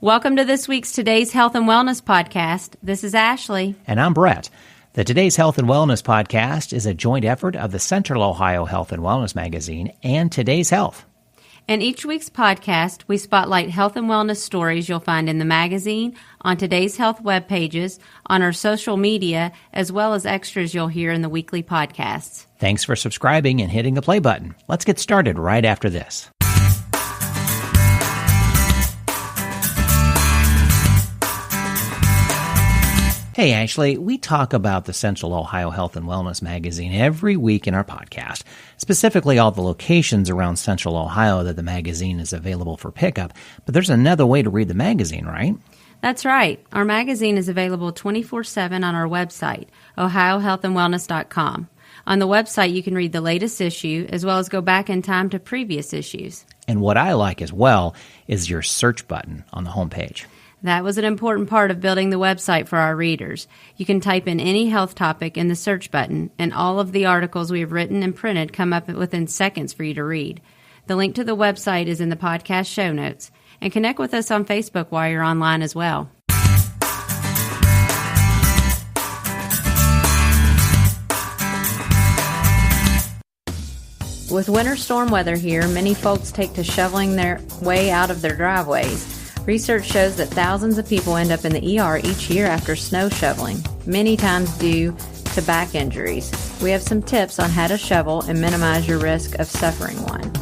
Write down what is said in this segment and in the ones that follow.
Welcome to this week's Today's Health and Wellness podcast. This is Ashley. And I'm Brett. The Today's Health and Wellness podcast is a joint effort of the Central Ohio Health and Wellness magazine and Today's Health. In each week's podcast, we spotlight health and wellness stories you'll find in the magazine, on Today's Health web pages, on our social media, as well as extras you'll hear in the weekly podcasts. Thanks for subscribing and hitting the play button. Let's get started right after this. Hey, Ashley, we talk about the Central Ohio Health and Wellness magazine every week in our podcast, specifically all the locations around Central Ohio that the magazine is available for pickup. But there's another way to read the magazine, right? That's right. Our magazine is available 24/7 on our website, ohiohealthandwellness.com. On the website, you can read the latest issue, as well as go back in time to previous issues. And what I like as well is your search button on the homepage. That was an important part of building the website for our readers. You can type in any health topic in the search button, and all of the articles we have written and printed come up within seconds for you to read. The link to the website is in the podcast show notes. And connect with us on Facebook while you're online as well. With winter storm weather here, many folks take to shoveling their way out of their driveways. Research shows that thousands of people end up in the ER each year after snow shoveling, many times due to back injuries. We have some tips on how to shovel and minimize your risk of suffering one.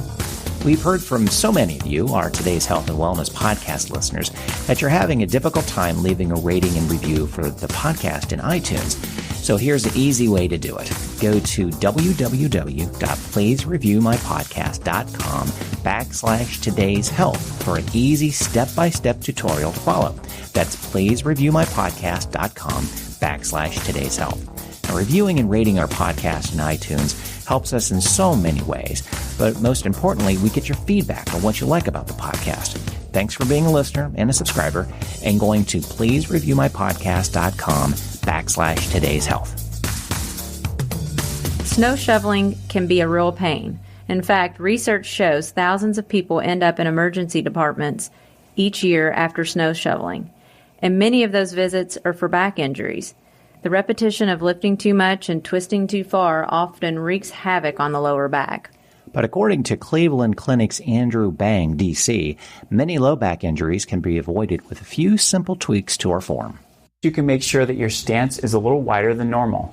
We've heard from so many of you, our Today's Health and Wellness podcast listeners, that you're having a difficult time leaving a rating and review for the podcast in iTunes. So here's an easy way to do it. Go to www.pleasereviewmypodcast.com/today's health for an easy step-by-step tutorial to follow. That's pleasereviewmypodcast.com/today's health. Now, reviewing and rating our podcast in iTunes helps us in so many ways, but most importantly, we get your feedback on what you like about the podcast. Thanks for being a listener and a subscriber and going to pleasereviewmypodcast.com/today's health. Snow shoveling can be a real pain. In fact, research shows thousands of people end up in emergency departments each year after snow shoveling, and many of those visits are for back injuries. The repetition of lifting too much and twisting too far often wreaks havoc on the lower back. But according to Cleveland Clinic's Andrew Bang, D.C., many low back injuries can be avoided with a few simple tweaks to our form. You can make sure that your stance is a little wider than normal.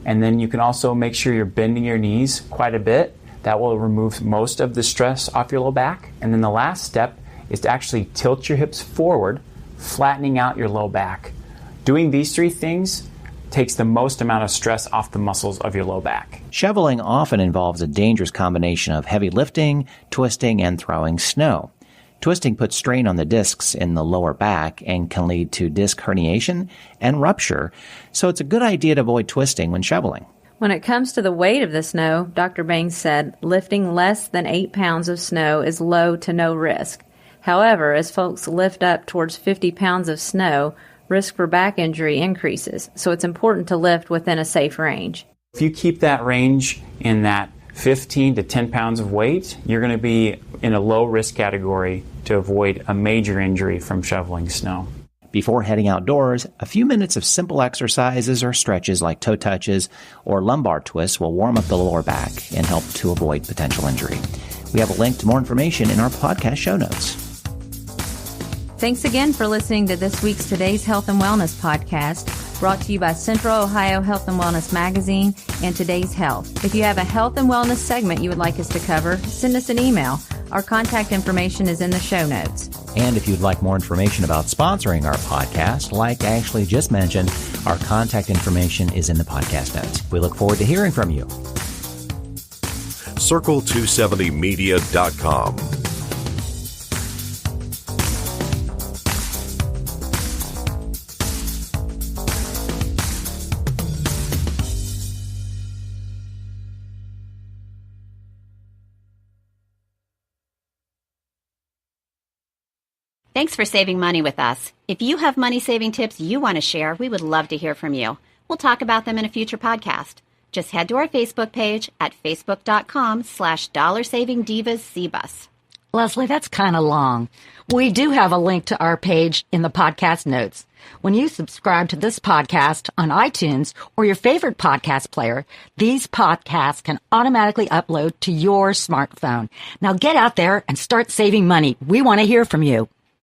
And then you can also make sure you're bending your knees quite a bit. That will remove most of the stress off your low back. And then the last step is to actually tilt your hips forward, flattening out your low back. Doing these three things takes the most amount of stress off the muscles of your low back. Shoveling often involves a dangerous combination of heavy lifting, twisting, and throwing snow. Twisting puts strain on the discs in the lower back and can lead to disc herniation and rupture, so it's a good idea to avoid twisting when shoveling. When it comes to the weight of the snow, Dr. Banks said lifting less than 8 pounds of snow is low to no risk. However, as folks lift up towards 50 pounds of snow, risk for back injury increases, so it's important to lift within a safe range. If you keep that range in that 15 to 10 pounds of weight, you're going to be in a low risk category to avoid a major injury from shoveling snow. Before heading outdoors, a few minutes of simple exercises or stretches like toe touches or lumbar twists will warm up the lower back and help to avoid potential injury. We have a link to more information in our podcast show notes. Thanks again for listening to this week's Today's Health and Wellness podcast, brought to you by Central Ohio Health and Wellness magazine and Today's Health. If you have a health and wellness segment you would like us to cover, send us an email. Our contact information is in the show notes. And if you'd like more information about sponsoring our podcast, like Ashley just mentioned, our contact information is in the podcast notes. We look forward to hearing from you. Circle270media.com. Thanks for saving money with us. If you have money-saving tips you want to share, we would love to hear from you. We'll talk about them in a future podcast. Just head to our Facebook page at facebook.com/DollarSavingDivasCBus. Leslie, that's kind of long. We do have a link to our page in the podcast notes. When you subscribe to this podcast on iTunes or your favorite podcast player, these podcasts can automatically upload to your smartphone. Now get out there and start saving money. We want to hear from you.